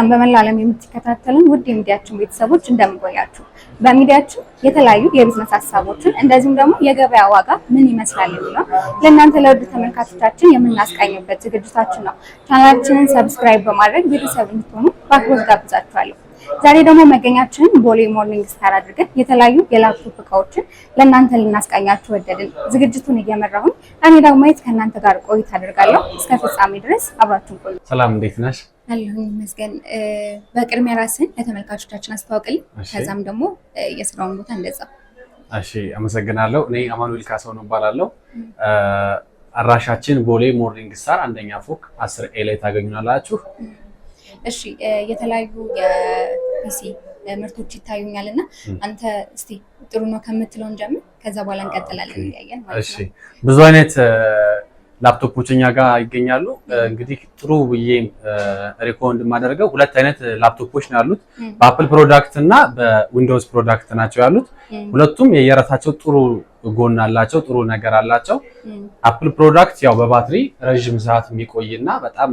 ሰላም በመላው ዓለም የምትከታተሉን ውድ የሚዲያችን ቤተሰቦች እንደምን ቆያችሁ? በሚዲያችን የተለያዩ የቢዝነስ ሀሳቦችን እንደዚሁም ደግሞ የገበያ ዋጋ ምን ይመስላል የሚለው ለእናንተ ለውድ ተመልካቾቻችን የምናስቃኝበት ዝግጅታችን ነው። ቻናላችንን ሰብስክራይብ በማድረግ ቤተሰብ እንድትሆኑ በአክብሮት ጋብዛችኋለሁ። ዛሬ ደግሞ መገኛችንን ቦሌ ሞርኒንግ ስታር አድርገን የተለያዩ የላፕቶፕ እቃዎችን ለእናንተ ልናስቃኛችሁ ወደድን። ዝግጅቱን እየመራሁኝ እኔ ደግሞ ከእናንተ ጋር ቆይታ አደርጋለሁ። እስከ ፍጻሜ ድረስ አብራችሁን ቆዩ። ሰላም፣ እንዴት ነሽ? አለሁኝ ይመስገን። በቅድሚያ ራስን ለተመልካቾቻችን አስተዋውቅልኝ፣ ከዛም ደግሞ የስራውን ቦታ እንደዛ። እሺ፣ አመሰግናለሁ። እኔ አማኑኤል ካሳሁን እባላለሁ። አድራሻችን ቦሌ ሞርኒንግ ስታር አንደኛ ፎቅ 10A ላይ ታገኙናላችሁ። እሺ፣ የተለያዩ የፒሲ ምርቶች ይታዩኛል እና አንተ እስቲ ጥሩ ነው ከምትለውን ጀምር፣ ከዛ በኋላ እንቀጥላለን እያየን ማለት ነው። እሺ፣ ብዙ አይነት ላፕቶፖች እኛ ጋር ይገኛሉ። እንግዲህ ጥሩ ብዬ ሪኮመንድ የማደርገው ሁለት አይነት ላፕቶፖች ነው ያሉት። በአፕል ፕሮዳክት እና በዊንዶውስ ፕሮዳክት ናቸው ያሉት። ሁለቱም የየራሳቸው ጥሩ ጎን አላቸው፣ ጥሩ ነገር አላቸው። አፕል ፕሮዳክት ያው በባትሪ ረዥም ሰዓት የሚቆይና በጣም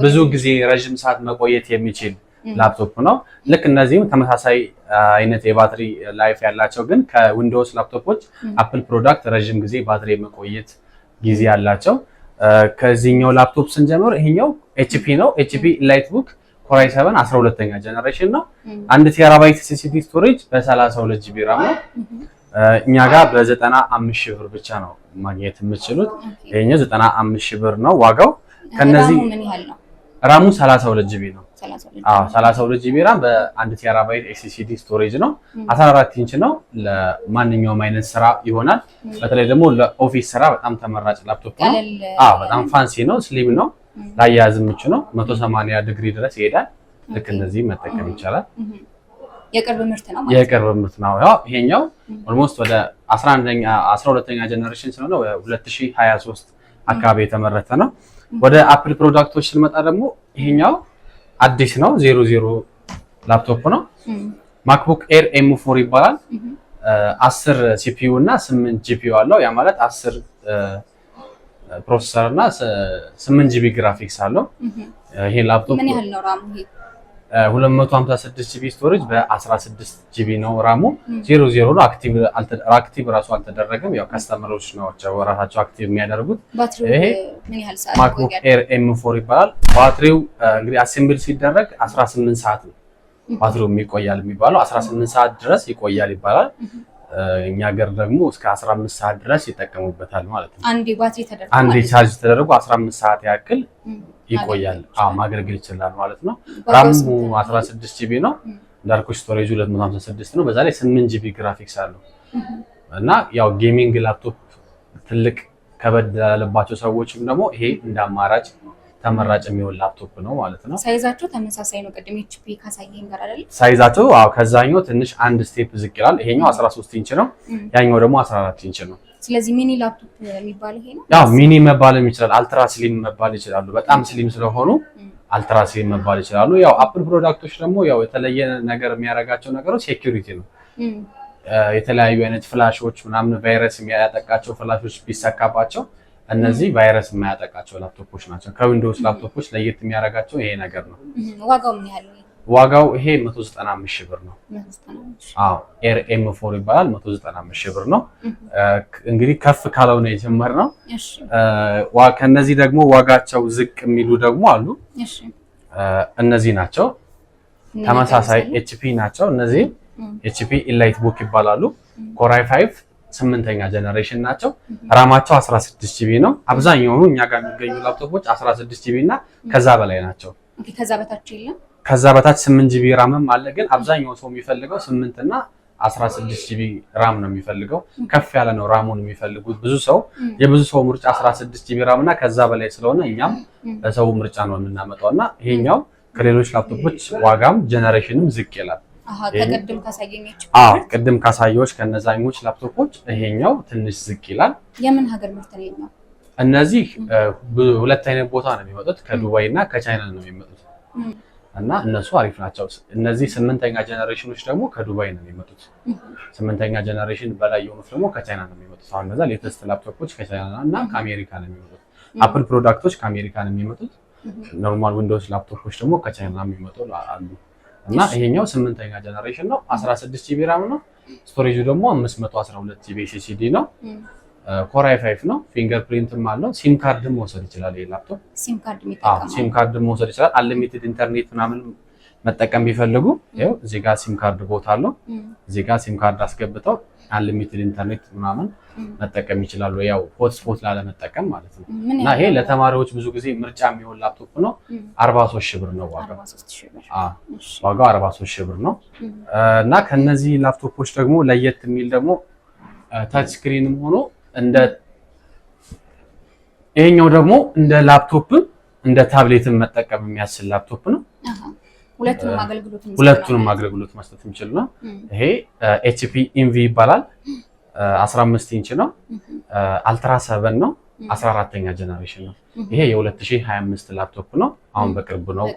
ብዙ ጊዜ ረዥም ሰዓት መቆየት የሚችል ላፕቶፕ ነው። ልክ እነዚህም ተመሳሳይ አይነት የባትሪ ላይፍ ያላቸው፣ ግን ከዊንዶውስ ላፕቶፖች አፕል ፕሮዳክት ረዥም ጊዜ ባትሪ የመቆየት ጊዜ ያላቸው። ከዚህኛው ላፕቶፕ ስንጀምር ይሄኛው ኤችፒ ነው። ኤችፒ ኢላይትቡክ ኮር i7 12ኛ ጀነሬሽን ነው። 1 ቴራባይት ኤስኤስዲ ስቶሬጅ በ32 ጂቢ ራም ነው። እኛ ጋር በ95 ሺህ ብር ብቻ ነው ማግኘት የምትችሉት። ይሄኛው 95 ሺህ ብር ነው ዋጋው። ከነዚህ ራሙ 32 ጂቢ ነው። 32 ጂቢ ራም በ1 ቴራባይት ኤስኤስዲ ስቶሬጅ ነው። 14 ኢንች ነው። ለማንኛውም አይነት ስራ ይሆናል። በተለይ ደግሞ ለኦፊስ ስራ በጣም ተመራጭ ላፕቶፕ ነው። በጣም ፋንሲ ነው፣ ስሊም ነው፣ ላያያዝ ምቹ ነው። 180 ዲግሪ ድረስ ይሄዳል። ልክ እንደዚህ መጠቀም ይቻላል። የቅርብ ምርት ነው ማለት ነው። የቅርብ ምርት ነው። ያው ይሄኛው ኦልሞስት ወደ 12ኛ ጀነሬሽን ስለሆነ 2023 አካባቢ የተመረተ ነው። ወደ አፕል ፕሮዳክቶች ስንመጣ ደግሞ ይሄኛው አዲስ ነው፣ 00 ላፕቶፕ ነው። ማክቡክ ኤር M4 ይባላል። 10 ሲፒዩ እና 8 ጂፒዩ አለው። ያ ማለት 10 ፕሮሰሰር እና 8 ጂቢ ግራፊክስ አለው። ይሄ ላፕቶፕ ምን ያህል ነው ራሙ? ይሄ 256 ጂቢ ስቶሬጅ በ16 ጂቢ ነው ራሙ። 00 ነው። አክቲቭ ራሱ አልተደረገም። ያው ከስተመሮች ናቸው ራሳቸው አክቲቭ የሚያደርጉት። ይሄ ምን ያህል ሰዓት ማክቡክ ኤር M4 ይባላል። ባትሪው እንግዲህ አሴምብል ሲደረግ 18 ሰዓት ነው ባትሪው የሚቆያል የሚባለው። 18 ሰዓት ድረስ ይቆያል ይባላል። እኛ ሀገር ደግሞ እስከ 15 ሰዓት ድረስ ይጠቀሙበታል ማለት ነው። አንዴ ባትሪ ተደርጎ አንዴ ቻርጅ ተደርጎ 15 ሰዓት ያክል ይቆያል። ማገልገል ይችላል ማለት ነው። ራሙ 16 ጂቢ ነው። እንዳልኩሽ ስቶሬጁ 256 ነው። በዛ ላይ 8 ጂቢ ግራፊክስ አለው እና ያው ጌሚንግ ላፕቶፕ ትልቅ ከበድ ያለባቸው ሰዎችም ደግሞ ይሄ እንደ አማራጭ ተመራጭ የሚሆን ላፕቶፕ ነው ማለት ነው። ሳይዛቸው ተመሳሳይ ነው። ቅድም ኤችፒ ካሳየኝ ጋር አይደል? ሳይዛቸው ከዛኛው ትንሽ አንድ ስቴፕ ዝቅ ይላል። ይሄኛው 13 ኢንች ነው። ያኛው ደግሞ 14 ኢንች ነው። ስለዚህ ሚኒ ላፕቶፕ የሚባለው ይሄ ነው። ያው ሚኒ መባልም ይችላል፣ አልትራ ስሊም መባል ይችላሉ። በጣም ስሊም ስለሆኑ አልትራ ስሊም መባል ይችላሉ። ያው አፕል ፕሮዳክቶች ደግሞ ያው የተለየ ነገር የሚያደርጋቸው ነገሮች ሴኩሪቲ ነው። የተለያዩ አይነት ፍላሾች ምናምን ቫይረስ የሚያጠቃቸው ፍላሾች ቢሰካባቸው እነዚህ ቫይረስ የማያጠቃቸው ላፕቶፖች ናቸው። ከዊንዶውስ ላፕቶፖች ለየት የሚያደርጋቸው ይሄ ነገር ነው። ዋጋው ምን ያህል ነው? ዋጋው ይሄ 195 ሺህ ብር ነው። ኤር M4 ይባላል። 195 ሺህ ብር ነው። እንግዲህ ከፍ ካለው ነው የጀመርነው። ከነዚህ ደግሞ ዋጋቸው ዝቅ የሚሉ ደግሞ አሉ። እነዚህ ናቸው። ተመሳሳይ ኤችፒ ናቸው። እነዚህ ኤችፒ ኢላይትቡክ ይባላሉ። ኮር i5 8ኛ ጀነሬሽን ናቸው። ራማቸው 16 ጂቢ ነው። አብዛኛው እኛ ጋር የሚገኙ ላፕቶፖች 16 ጂቢ እና ከዛ በላይ ናቸው። ከዛ በታች የለም። ከዛ በታች 8 ጂቢ ራምም አለ፣ ግን አብዛኛው ሰው የሚፈልገው 8 እና 16 ጂቢ ራም ነው የሚፈልገው። ከፍ ያለ ነው ራሙን የሚፈልጉት የብዙ ሰው ምርጫ 16 ጂቢ ራም እና ከዛ በላይ ስለሆነ እኛም በሰው ምርጫ ነው የምናመጣው እና ይሄኛው ከሌሎች ላፕቶፖች ዋጋም ጀነሬሽንም ዝቅ ይላል። ከቅድም ካሳየኞች ቅድም ካሳየዎች ከነዛኞች ላፕቶፖች ይሄኛው ትንሽ ዝቅ ይላል። የምን ሀገር ምርት ነው ይሄኛው? እነዚህ ሁለት አይነት ቦታ ነው የሚመጡት፣ ከዱባይ እና ከቻይና ነው የሚመጡት እና እነሱ አሪፍ ናቸው። እነዚህ 8ኛ ጀነሬሽኖች ደግሞ ከዱባይ ነው የሚመጡት። 8ኛ ጀነሬሽን በላይ የሆኑት ደግሞ ከቻይና ነው የሚመጡት። አሁን እነዛ ሌተስት ላፕቶፖች ከቻይና እና ከአሜሪካ ነው የሚመጡት። አፕል ፕሮዳክቶች ከአሜሪካ ነው የሚመጡት። ኖርማል ዊንዶውስ ላፕቶፖች ደግሞ ከቻይና የሚመጡ አሉ እና ይሄኛው 8ኛ ጀነሬሽን ነው። 16 ጂቢ ራም ነው። ስቶሬጁ ደግሞ 512 ጂቢ ኤስኤስዲ ነው። ኮር i5 ነው። ፊንገርፕሪንትም አለው። ሲም ካርድም መውሰድ ይችላል። ይሄ ላፕቶፕ ሲም ካርድም መውሰድ ይችላል። አንሊሚትድ ኢንተርኔት ምናምን መጠቀም ቢፈልጉ ይኸው እዚህ ጋር ሲም ካርድ ቦታ አለው። እዚህ ጋር ሲም ካርድ አስገብተው አንሊሚትድ ኢንተርኔት ምናምን መጠቀም ይችላሉ። ያው ሆትስፖት ላለመጠቀም ማለት ነው። እና ይሄ ለተማሪዎች ብዙ ጊዜ ምርጫ የሚሆን ላፕቶፕ ነው። 43 ሺህ ብር ነው ዋጋው። ዋጋው 43 ሺህ ብር ነው። እና ከነዚህ ላፕቶፖች ደግሞ ለየት የሚል ደግሞ ታች ስክሪንም ሆኖ እንደ ይሄኛው ደግሞ እንደ ላፕቶፕ እንደ ታብሌትም መጠቀም የሚያስችል ላፕቶፕ ነው። ሁለቱንም አገልግሎት መስጠት የሚችል ነው። ይሄ HP ኢንቪ ይባላል። 15 ኢንች ነው። አልትራ 7 ነው። 14ኛ ጀነሬሽን ነው። ይሄ የ2025 ላፕቶፕ ነው። አሁን በቅርብ ነው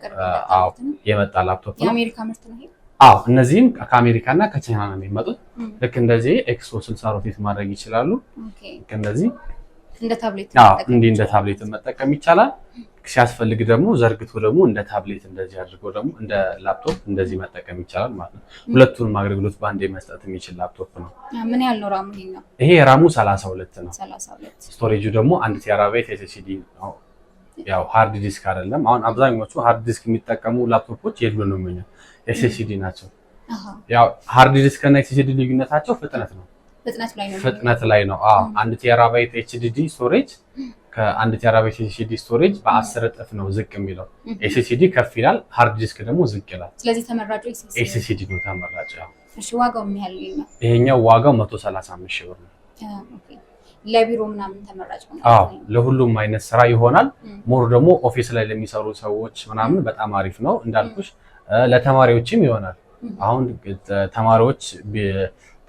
የመጣ ላፕቶፕ ነው። የአሜሪካ ምርት ነው ይሄ። እነዚህም ከአሜሪካና ከቻይና ነው የሚመጡት። ልክ እንደዚህ ኤክስፖ 60 ሮቴት ማድረግ ይችላሉ። ልክ እንደዚህ እንደ ታብሌት መጠቀም ይቻላል። ሲያስፈልግ ደግሞ ዘርግቶ ደግሞ እንደ ታብሌት እንደዚህ አድርጎ ደግሞ እንደ ላፕቶፕ እንደዚህ መጠቀም ይቻላል ማለት ነው። ሁለቱንም አገልግሎት በአንዴ መስጠት የሚችል ላፕቶፕ ነው። ምን ያህል ነው ራሙ? ይሄ ራሙ 32 ነው። ስቶሬጁ ደግሞ 1 ቴራባይት ኤስኤስዲ ነው። ያው ሃርድ ዲስክ አይደለም። አሁን አብዛኞቹ ሃርድ ዲስክ የሚጠቀሙ ላፕቶፖች የሉንም ነው ኤስኤስዲ ናቸው። ያው ሃርድ ዲስክ እና ኤስኤስዲ ልዩነታቸው ፍጥነት ላይ ነው። 1 ቴራባይት ኤችዲዲ ስቶሬጅ ከ1 ቴራባይት ኤስኤስዲ ስቶሬጅ በ10 እጥፍ ነው ዝቅ የሚለው። ኤስኤስዲ ከፍ ይላል፣ ሃርድ ዲስክ ደግሞ ዝቅ ይላል። ስለዚህ ተመራጩ ኤስኤስዲ ነው ተመራጩ። እሺ ዋጋው ምን ያህል ነው? ይሄኛው ዋጋው 135 ሺህ ብር ነው። ኦኬ ለቢሮ ምናምን ተመራጭ ነው? ለሁሉም አይነት ስራ ይሆናል። ሞር ደግሞ ኦፊስ ላይ ለሚሰሩ ሰዎች ምናምን በጣም አሪፍ ነው። እንዳልኩሽ ለተማሪዎችም ይሆናል። አሁን ተማሪዎች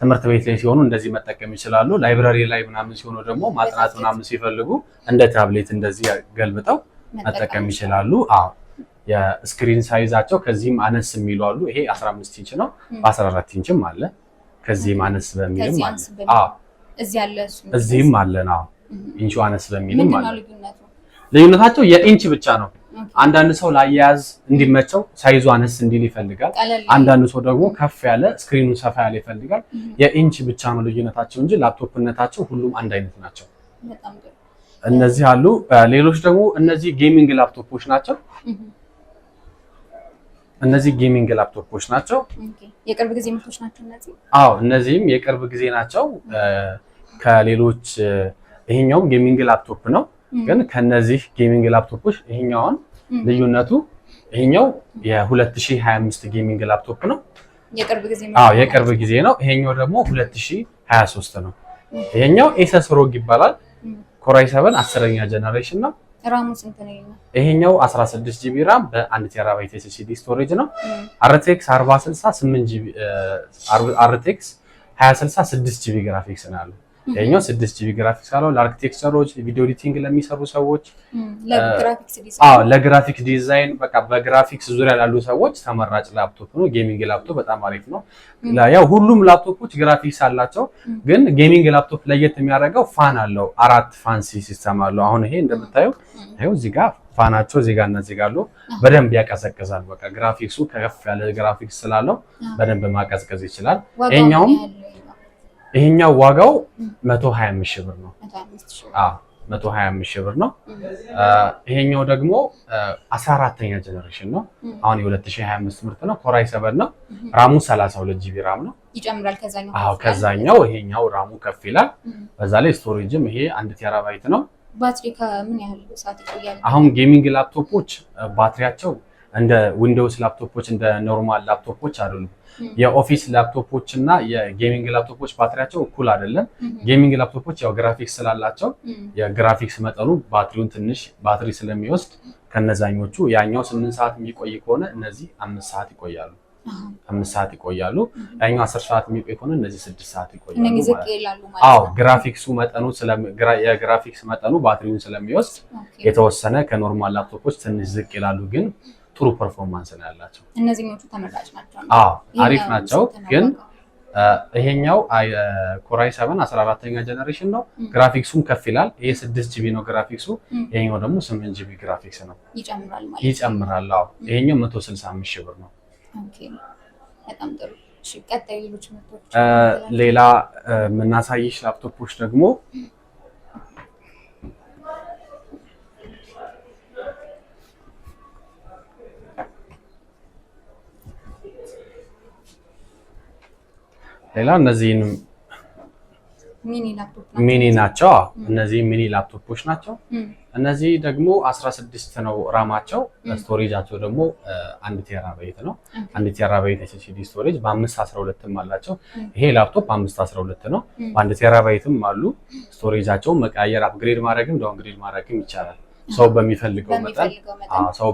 ትምህርት ቤት ላይ ሲሆኑ እንደዚህ መጠቀም ይችላሉ። ላይብራሪ ላይ ምናምን ሲሆኑ ደግሞ ማጥናት ምናምን ሲፈልጉ እንደ ታብሌት እንደዚህ ገልብጠው መጠቀም ይችላሉ። የስክሪን ሳይዛቸው ከዚህም አነስ የሚሉ አሉ። ይሄ 15 ኢንች ነው። በ14 ኢንችም አለ። ከዚህም አነስ በሚልም አለ። እዚህም አለ ነው። ኢንቹ አነስ በሚልም አለ። ልዩነታቸው የኢንች ብቻ ነው። አንዳንድ ሰው ላያያዝ እንዲመቸው ሳይዙ አነስ እንዲል ይፈልጋል። አንዳንድ ሰው ደግሞ ከፍ ያለ ስክሪኑ ሰፋ ያለ ይፈልጋል። የኢንች ብቻ ነው ልዩነታቸው እንጂ ላፕቶፕነታቸው ሁሉም አንድ አይነት ናቸው። እነዚህ አሉ። ሌሎች ደግሞ እነዚህ ጌሚንግ ላፕቶፖች ናቸው። እነዚህ ጌሚንግ ላፕቶፖች ናቸው። የቅርብ ጊዜ ምርቶች ናቸው እነዚህ። እነዚህም የቅርብ ጊዜ ናቸው። ከሌሎች ይሄኛውም ጌሚንግ ላፕቶፕ ነው። ግን ከነዚህ ጌሚንግ ላፕቶፖች ይሄኛውን ልዩነቱ ይሄኛው የ2025 ጌሚንግ ላፕቶፕ ነው። የቅርብ ጊዜ ነው። ይሄኛው ደግሞ 2023 ነው። ይሄኛው ኤሰስ ሮግ ይባላል። ኮር i7 10ኛ ጀነሬሽን ነው። ራሙ ስንት ነው? ይሄኛው 16 ጂቢ ራም በ1 ቴራባይት ኤስኤስዲ ስቶሬጅ ነው። RTX 4060 8 ጂቢ RTX 2060 6 ጂቢ ግራፊክስ ነው ያለው። ይሄኛው 6 ጂቢ ግራፊክስ አለው። ለአርኪቴክቸሮች፣ ቪዲዮ ኤዲቲንግ ለሚሰሩ ሰዎች፣ ለግራፊክስ ዲዛይን በቃ በግራፊክስ ዙሪያ ላሉ ሰዎች ተመራጭ ላፕቶፕ ነው። ጌሚንግ ላፕቶፕ በጣም አሪፍ ነው። ያው ሁሉም ላፕቶፖች ግራፊክስ አላቸው፣ ግን ጌሚንግ ላፕቶፕ ለየት የሚያደርገው ፋን አለው። 4 ፋንሲ ሲስተም አለው። አሁን ይሄ እንደምታየው ይሄው እዚህ ጋር ፋናቸው እዚህ ጋር እና እዚህ ጋር አለው። በደንብ ያቀዘቅዛል። በቃ ግራፊክሱ ከፍ ያለ ግራፊክስ ስላለው በደንብ ማቀዝቀዝ ይችላል። ይሄኛው ዋጋው 125 ሺህ ብር ነው። 125 ሺህ ብር ነው። ይሄኛው ደግሞ 14ኛ ጀነሬሽን ነው። አሁን የ2025 ምርት ነው። ኮር i7 ነው። ራሙ 32 ጂቢ ራም ነው። ይጨምራል ከዛኛው። ከዛኛው ይሄኛው ራሙ ከፍ ይላል። በዛ ላይ ስቶሬጅም ይሄ 1 ቴራባይት ነው። ባትሪ ከምን ያህል ሰዓት ይቆያል? አሁን ጌሚንግ ላፕቶፖች ባትሪያቸው እንደ ዊንዶውስ ላፕቶፖች እንደ ኖርማል ላፕቶፖች አይደሉም። የኦፊስ ላፕቶፖች እና የጌሚንግ ላፕቶፖች ባትሪያቸው እኩል አይደለም። ጌሚንግ ላፕቶፖች ያው ግራፊክስ ስላላቸው የግራፊክስ መጠኑ ባትሪውን ትንሽ ባትሪ ስለሚወስድ ከነዛኞቹ ያኛው 8 ሰዓት የሚቆይ ከሆነ እነዚህ 5 ሰዓት ይቆያሉ። 5 ሰዓት ይቆያሉ። ያኛው 10 ሰዓት የሚቆይ ከሆነ እነዚህ 6 ሰዓት ይቆያሉ። እነዚህ ዝቅ ይላሉ ማለት። ግራፊክሱ መጠኑ የግራፊክስ መጠኑ ባትሪውን ስለሚወስድ የተወሰነ ከኖርማል ላፕቶፖች ትንሽ ዝቅ ይላሉ ግን ጥሩ ፐርፎርማንስ ነው ያላቸው። እነዚህኞቹ ተመራጭ ናቸው። አሪፍ ናቸው። ግን ይሄኛው ኮራይ 7 14ኛ ጀነሬሽን ነው። ግራፊክሱም ከፍ ይላል። ይሄ 6 ጂቢ ነው ግራፊክሱ። ይሄኛው ደግሞ 8 ጂቢ ግራፊክስ ነው። ይጨምራል ማለት ይጨምራል። አዎ ይሄኛው 165 ሺህ ብር ነው። ኦኬ በጣም ጥሩ። እሺ ቀጣይ ሌሎች ምርቶች ሌላ የምናሳይሽ ላፕቶፖች ደግሞ ሌላ እነዚህን ሚኒ ናቸው። እነዚህ ሚኒ ላፕቶፖች ናቸው። እነዚህ ደግሞ 16 ነው ራማቸው። ስቶሬጃቸው ደግሞ 1 ቴራባይት ነው። 1 ቴራባይት ኤስኤስዲ ስቶሬጅ በ512ም አላቸው። ይሄ ላፕቶፕ 512 ነው። በ1 ቴራባይትም አሉ። ስቶሬጃቸውን መቀያየር አፕግሬድ ማድረግም ዳውንግሬድ ማድረግም ይቻላል። ሰው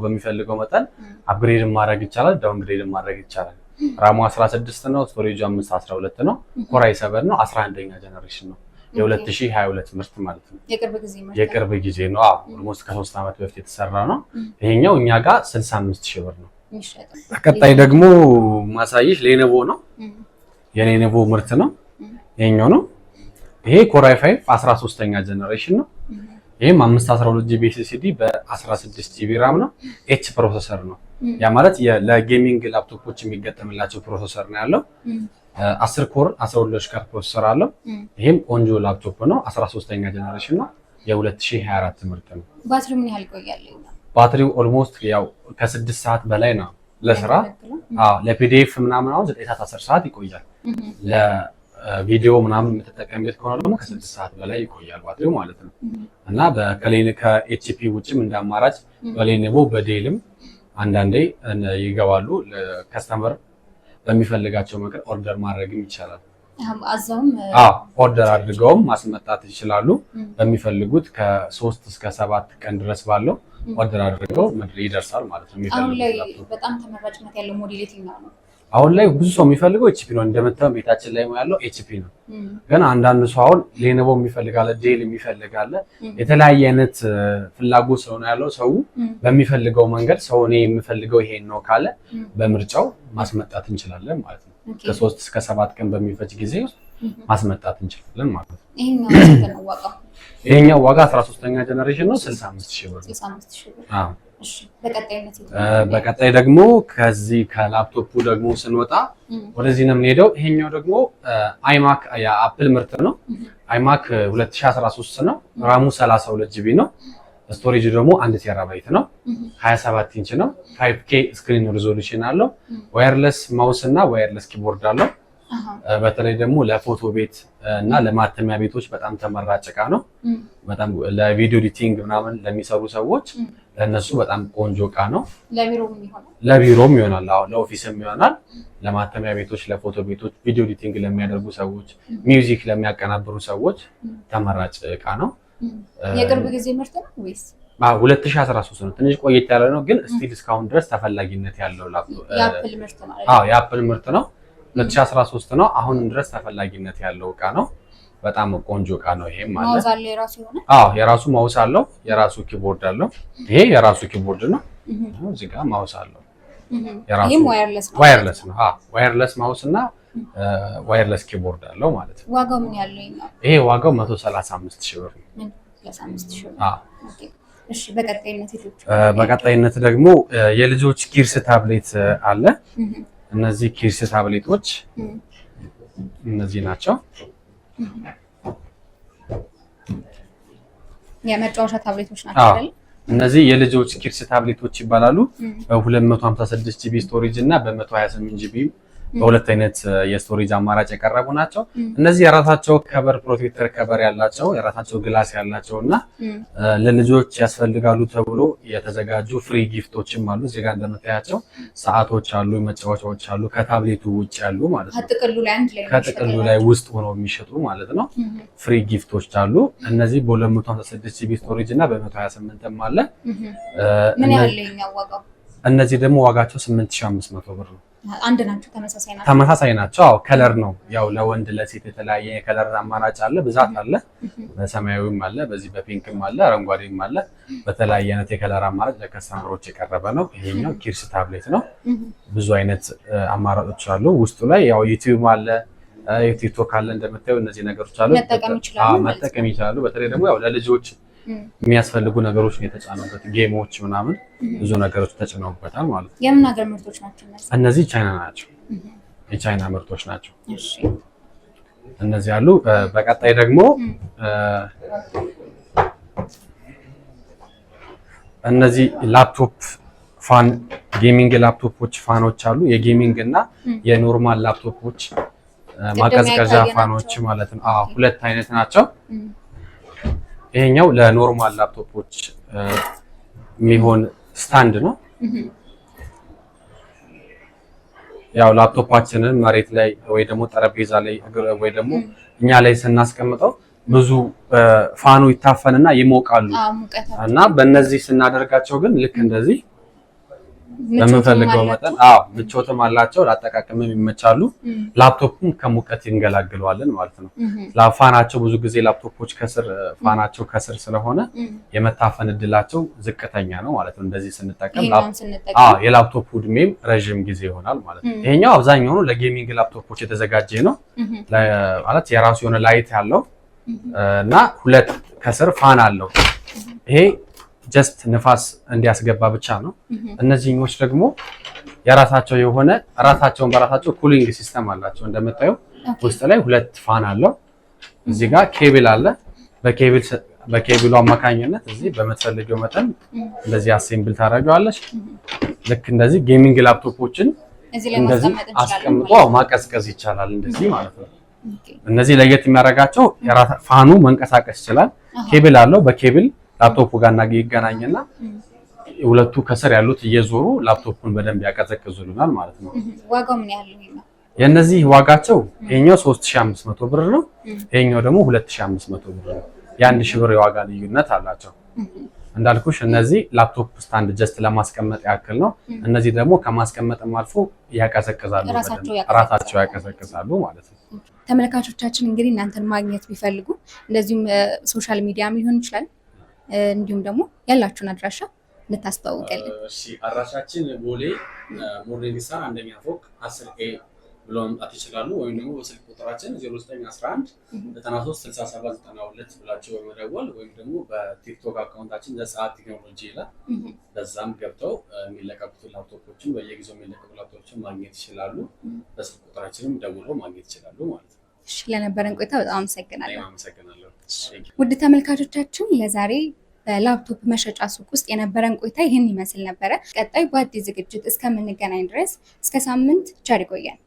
በሚፈልገው መጠን አፕግሬድ ማድረግ ይቻላል፣ ዳውንግሬድ ማድረግ ይቻላል። ራሙ 16 ነው። ስቶሬጁ 512 ነው። ኮራይ 7 ነው። 11ኛ ጀነሬሽን ነው። የ2022 ምርት ማለት ነው። የቅርብ ጊዜ ነው። ኦልሞስት ከ3 ዓመት በፊት የተሰራ ነው። ይሄኛው እኛ ጋር 65 ሺህ ብር ነው። ቀጣይ ደግሞ ማሳይሽ ሌኖቮ ነው። የሌኖቮ ምርት ነው። ይሄኛው ነው። ይሄ ኮራይ 5 13ኛ ጀነሬሽን ነው። ይሄም 512 ጂቢ ኤስኤስዲ በ16 ጂቢ ራም ነው። ኤች ፕሮሰሰር ነው። ያ ማለት ለጌሚንግ ላፕቶፖች የሚገጠምላቸው ፕሮሰሰር ነው ያለው። 10 ኮር 12 ካር ፕሮሰሰር አለው። ይሄም ቆንጆ ላፕቶፕ ነው። 13ኛ ጀነሬሽን ነው። የ2024 ምርት ነው። ባትሪው ምን ያህል ይቆያል? ባትሪው ኦልሞስት ያው ከ6 ሰዓት በላይ ነው ለስራ። ለፒዲኤፍ ምናምን አሁን 9 ሰዓት 10 ሰዓት ይቆያል። ለቪዲዮ ምናምን የምትጠቀምበት ከሆነ ደግሞ ከ6 ሰዓት በላይ ይቆያል ባትሪው ማለት ነው። እና ከኤችፒ ውጭም እንደ አማራጭ በሌኖቮ በዴልም አንዳንዴ ይገባሉ። ከስተመር በሚፈልጋቸው መንገድ ኦርደር ማድረግም ይቻላል። ኦርደር አድርገውም ማስመጣት ይችላሉ። በሚፈልጉት ከ3 እስከ 7 ቀን ድረስ ባለው ኦርደር አድርገው ይደርሳል ማለት ነው። አሁን ላይ በጣም ተመራጭነት ያለው ሞዴል የትኛው ነው? አሁን ላይ ብዙ ሰው የሚፈልገው ኤችፒ ነው። እንደምታየው ቤታችን ላይ ያለው ኤችፒ ነው። ግን አንዳንድ ሰው አሁን ሌኖቮ የሚፈልጋለ፣ ዴል የሚፈልጋለ፣ የተለያየ አይነት ፍላጎት ስለሆነ ያለው ሰው በሚፈልገው መንገድ ሰው እኔ የምፈልገው ይሄን ነው ካለ በምርጫው ማስመጣት እንችላለን ማለት ነው። ከ3 እስከ 7 ቀን በሚፈጅ ጊዜ ውስጥ ማስመጣት እንችላለን ማለት ነው። ይሄኛው ዋጋ 13ኛ ጀነሬሽን ነው። 65 ሺህ ብር ነው። በቀጣይ ደግሞ ከዚህ ከላፕቶፑ ደግሞ ስንወጣ ወደዚህ ነው የምንሄደው። ይሄኛው ደግሞ አይማክ የአፕል ምርት ነው። አይማክ 2013 ነው። ራሙ 32 ጂቢ ነው። ስቶሬጅ ደግሞ 1 ቴራባይት ነው። 27 ኢንች ነው። 5K ስክሪን ሪዞሉሽን አለው። ዋየርለስ ማውስ እና ዋየርለስ ኪቦርድ አለው። በተለይ ደግሞ ለፎቶ ቤት እና ለማተሚያ ቤቶች በጣም ተመራጭ እቃ ነው። በጣም ለቪዲዮ ኤዲቲንግ ምናምን ለሚሰሩ ሰዎች ለነሱ በጣም ቆንጆ እቃ ነው። ለቢሮም ይሆናል፣ አዎ ለኦፊስም ይሆናል። ለማተሚያ ቤቶች፣ ለፎቶ ቤቶች፣ ቪዲዮ ኤዲቲንግ ለሚያደርጉ ሰዎች፣ ሚውዚክ ለሚያቀናብሩ ሰዎች ተመራጭ እቃ ነው። የቅርብ ጊዜ ምርት ነው ወይስ 2013 ነው? ትንሽ ቆየት ያለ ነው፣ ግን ስቲል እስካሁን ድረስ ተፈላጊነት ያለው ላፕቶፕ የአፕል ምርት ነው። አዎ የአፕል ምርት ነው። 2013 ነው። አሁንም ድረስ ተፈላጊነት ያለው እቃ ነው። በጣም ቆንጆ እቃ ነው። ይሄም ማለት ማውስ አለው የራሱ የሆነ የራሱ ማውስ አለው፣ የራሱ ኪቦርድ አለው። ይሄ የራሱ ኪቦርድ ነው። እዚህ ጋር ማውስ አለው። የራሱ ዋየርለስ ነው። ዋየርለስ ማውስ እና ዋየርለስ ኪቦርድ አለው ማለት ነው። ዋጋው ምን ያለው ይሄ? ይሄ ዋጋው 135 ሺህ ብር ነው። 135 ሺህ ብር። ኦኬ እሺ። በቀጣይነት ደግሞ የልጆች ኪርስ ታብሌት አለ። እነዚህ ኪርስ ታብሌቶች እነዚህ ናቸው። የመጫወቻ ታብሌቶች ናቸው አይደል? እነዚህ የልጆች ኪርስ ታብሌቶች ይባላሉ። በ256 ጂቢ ስቶሬጅ እና በ128 ጂቢ በሁለት አይነት የስቶሬጅ አማራጭ የቀረቡ ናቸው። እነዚህ የራሳቸው ከቨር ፕሮቴክተር ከቨር ያላቸው የራሳቸው ግላስ ያላቸው እና ለልጆች ያስፈልጋሉ ተብሎ የተዘጋጁ ፍሪ ጊፍቶችም አሉ። እዚህ ጋር እንደምታያቸው ሰዓቶች አሉ፣ መጫወቻዎች አሉ፣ ከታብሌቱ ውጭ ያሉ ማለት ነው። ከጥቅሉ ላይ ውስጥ ሆነው የሚሸጡ ማለት ነው። ፍሪ ጊፍቶች አሉ። እነዚህ በ256 ጂቢ ስቶሬጅ እና በ128ም አለ። ምን ያህል ነው ዋጋው? እነዚህ ደግሞ ዋጋቸው 8500 ብር ነው። አንድ ናቸው፣ ተመሳሳይ ናቸው። ተመሳሳይ ናቸው። አዎ ከለር ነው ያው ለወንድ ለሴት የተለያየ የከለር አማራጭ አለ፣ ብዛት አለ። በሰማያዊም አለ፣ በዚህ በፒንክም አለ፣ አረንጓዴም አለ። በተለያየ አይነት የከለር አማራጭ ለከስተመሮች የቀረበ ነው። ይሄኛው ኪርስ ታብሌት ነው። ብዙ አይነት አማራጮች አሉ። ውስጡ ላይ ያው ዩቲዩብ አለ፣ ቲክቶክ አለ እንደምታዩ እነዚህ ነገሮች አሉ መጠቀም ይችላሉ። በተለይ ደግሞ ያው ለልጆች የሚያስፈልጉ ነገሮች ነው የተጫኑበት ጌሞች ምናምን ብዙ ነገሮች ተጭነውበታል ማለት ነው። የምን ሀገር ምርቶች ናቸው እነዚህ? ቻይና ናቸው። የቻይና ምርቶች ናቸው እነዚህ አሉ። በቀጣይ ደግሞ እነዚህ ላፕቶፕ ፋን ጌሚንግ ላፕቶፖች ፋኖች አሉ። የጌሚንግ እና የኖርማል ላፕቶፖች ማቀዝቀዣ ፋኖች ማለት ነው። ሁለት አይነት ናቸው። ይሄኛው ለኖርማል ላፕቶፖች የሚሆን ስታንድ ነው። ያው ላፕቶፓችንን መሬት ላይ ወይ ደግሞ ጠረጴዛ ላይ ወይ ደግሞ እኛ ላይ ስናስቀምጠው ብዙ ፋኑ ይታፈንና ይሞቃሉ እና በእነዚህ ስናደርጋቸው ግን ልክ እንደዚህ ለምንፈልገው መጠን ምቾትም አላቸው፣ ለአጠቃቀምም ይመቻሉ። ላፕቶፑም ከሙቀት ይንገላግለዋለን ማለት ነው። ፋናቸው ብዙ ጊዜ ላፕቶፖች ከስር ፋናቸው ከስር ስለሆነ የመታፈን እድላቸው ዝቅተኛ ነው ማለት ነው። እንደዚህ ስንጠቀም የላፕቶፕ እድሜም ረጅም ጊዜ ይሆናል ማለት ነው። ይሄኛው አብዛኛው ለጌሚንግ ላፕቶፖች የተዘጋጀ ነው ማለት የራሱ የሆነ ላይት ያለው እና ሁለት ከስር ፋን አለው። ይሄ ጀስት ንፋስ እንዲያስገባ ብቻ ነው። እነዚህኞች ደግሞ የራሳቸው የሆነ ራሳቸውን በራሳቸው ኩሊንግ ሲስተም አላቸው። እንደምታዩ ውስጥ ላይ ሁለት ፋን አለው። እዚህ ጋር ኬብል አለ። በኬብሉ አማካኝነት እዚህ በምትፈልጊው መጠን እንደዚህ አሴምብል ታደርገዋለች። ልክ እንደዚህ ጌሚንግ ላፕቶፖችን እንደዚህ አስቀምጦ ማቀዝቀዝ ይቻላል እንደዚህ ማለት ነው። እነዚህ ለየት የሚያደርጋቸው ፋኑ መንቀሳቀስ ይችላል። ኬብል አለው። በኬብል ላፕቶፑ ጋር ይገናኝና ሁለቱ ከስር ያሉት እየዞሩ ላፕቶፑን በደንብ ያቀዘቅዙልናል ማለት ነው። ዋጋው ምን ያህል ነው? የነዚህ ዋጋቸው ይሄኛው 3500 ብር ነው። ይሄኛው ደግሞ 2500 ብር ነው። የ1000 ብር የዋጋ ልዩነት አላቸው። እንዳልኩሽ እነዚህ ላፕቶፕ ስታንድ ጀስት ለማስቀመጥ ያክል ነው። እነዚህ ደግሞ ከማስቀመጥም አልፎ ያቀዘቅዛሉ፣ ራሳቸው ያቀዘቅዛሉ ማለት ነው። ተመልካቾቻችን እንግዲህ እናንተን ማግኘት ቢፈልጉ እንደዚሁም ሶሻል ሚዲያም ሊሆን ይችላል እንዲሁም ደግሞ ያላችሁን አድራሻ ልታስተዋውቀልን። እሺ አድራሻችን ቦሌ ሞርኒንግ ስታር አንደኛ ፎቅ 10A ብለው መምጣት ይችላሉ። ወይም ደግሞ በስልክ ቁጥራችን 0911 936792 ብላችሁ በመደወል ወይም ደግሞ በቲክቶክ አካውንታችን ዘሰዓት ቴክኖሎጂ ይላል በዛም ገብተው የሚለቀቁት ላፕቶፖችን በየጊዜው የሚለቀቁ ላፕቶፖችን ማግኘት ይችላሉ። በስልክ ቁጥራችንም ደውለው ማግኘት ይችላሉ ማለት ነው። እሺ ለነበረን ቆይታ በጣም አመሰግናለሁ። አመሰግናለሁ። ውድ ተመልካቾቻችን ለዛሬ በላፕቶፕ መሸጫ ሱቅ ውስጥ የነበረን ቆይታ ይህን ይመስል ነበረ። ቀጣይ በአዲስ ዝግጅት እስከምንገናኝ ድረስ እስከ ሳምንት ቸር ይቆየን።